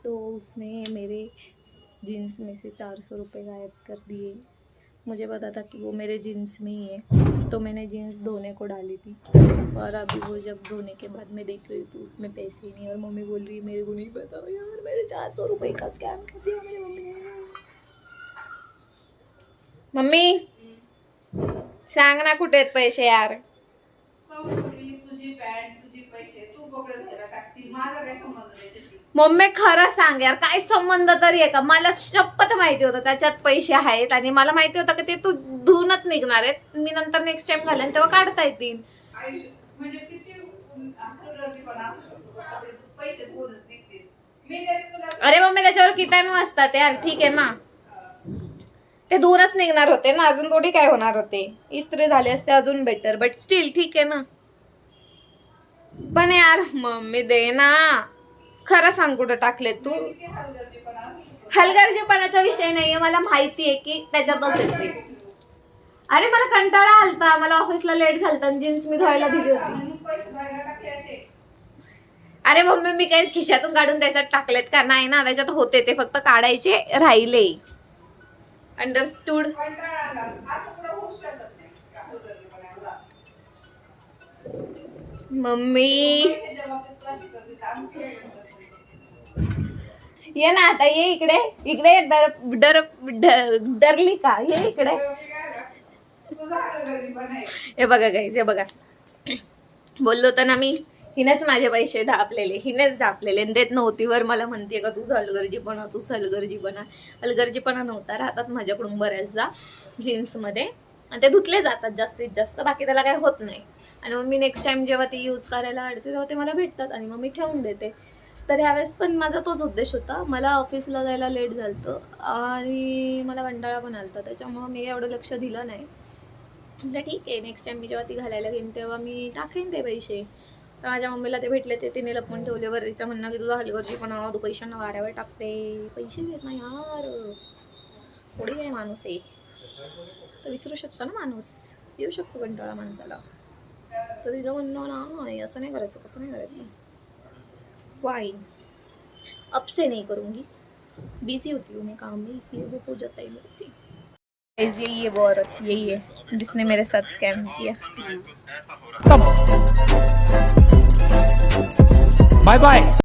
तो उसने मेरे जीन्स में से 400 रुपये गायब कर दिए। मुझे पता था कि वो मेरे जीन्स में ही है, तो मैंने जीन्स धोने को डाली थी, और अभी वो जब धोने के बाद मैं देख रही थी उसमें पैसे नहीं, और मम्मी बोल रही है मेरे को नहीं पता यार, मेरे 400 रुपये का स्कैम कर दिया मेरी मम्मी ने। मम्मी सांग ना कुठे आहेत पैसे यार। तुझी पॅन्ट तुझे पैसे तू कपडे धुवायला टाकती, माझा काय संबंध त्याच्याशी? मम्मी खरं सांग यार, काय संबंध तरी आहे का? मला शपथ माहिती होतं त्याच्यात पैसे आहेत, आणि मला माहिती होतं की ते तू धुवूनच निघणार आहेत, मी नंतर नेक्स्ट टाइम घालेन तेव्हा काढता येतील। आयुष्य म्हणजे किती हलगर्जीपणा असू शकतो, कपडे तू पैसे धुवूनच निघतील, मी देते तुला। अरे मम्मी त्याच्यावर किटाणू असतात यार, ठीक आहे ना, ते धुवूनच निघणार होते ना, अजून थोडी काय होणार होते, इस्त्री झाले असते अजून बेटर, बट स्टील ठीक आहे ना। पण यार मम्मी दे ना, खरं सांग कुठं टाकले तू? किती हलगर्जीपणा असू शकतो? हलगर्जीपणाचा विषय नाहीये, मला माहिती आहे की त्याच्यातच येते। अरे मला कंटाळा आलता, मला ऑफिसला लेट झालता, जीन्स मी धुवायला दिली होती। म्हणून पैसे धुवायला टाकले असे? अरे मम्मी मी काही खिशातून काढून त्याच्यात टाकलेत का? नाही ना, त्याच्यात होते, ते फक्त काढायचे राहिले। अंडरस्टूड? कंटाळा आला असं कुठं होऊ शकत नाही का हलगर्जीपणा एवढा? मम्मी पैशाच्या बाबतीत तू अशी करते तर आमची काय गरज असते? ये ना आता, ये इकडे, इकडे डरली का? ये इकडे। तुझा हलगर्जीपणा आहे। हे बघा गाईज, हे बघा, बोललो तर ना मी, हिनेच माझे पैसे ढापलेले, हिनेच ढापलेले, देत नव्हती वर मला म्हणते का तूच हलगर्जीपणा, तूच हलगर्जीपणा। हलगर्जीपणा नव्हता, राहतात माझ्याकडून बऱ्याचदा जीन्समध्ये, आणि ते धुतले जातात जास्तीत जास्त, बाकी त्याला काही होत नाही। आणि मग मी नेक्स्ट टाइम जेव्हा ती यूज करायला काढते तेव्हा ते मला भेटतात, आणि मग मी ठेवून देते। तर ह्यावेळेस पण माझा तोच उद्देश होता, मला ऑफिसला जायला लेट झालं आणि मला कंटाळा पण आलता, त्याच्यामुळं मी एवढं लक्ष दिलं नाही। म्हणजे ठीक आहे, नेक्स्ट टाइम मी जेव्हा ती घालायला घेईन तेव्हा मी टाकेन ते पैसे। तर माझ्या मम्मीला ते भेटले, ते तिने लपवून ठेवल्यावर तिचं म्हणणं की तुझा हलगर्जीपणा, तू पैशांना वाऱ्यावर टाकते, पैसे देत नाही यार, थोडी काय माणूस आहे, तर विसरू शकतो ना माणूस, येऊ शकतो कंटाळा माणसाला। तर तिचं म्हणणं नाही, असं नाही करायचं, तसं नाही करायचं। फाइन, अब से नहीं करूँगी, बिजी होती हूँ मैं काम में, इसलिए वो हो जाता है मेरे से। यही है वो औरत, यही है जिसने मेरे साथ स्कैम किया। Bye bye.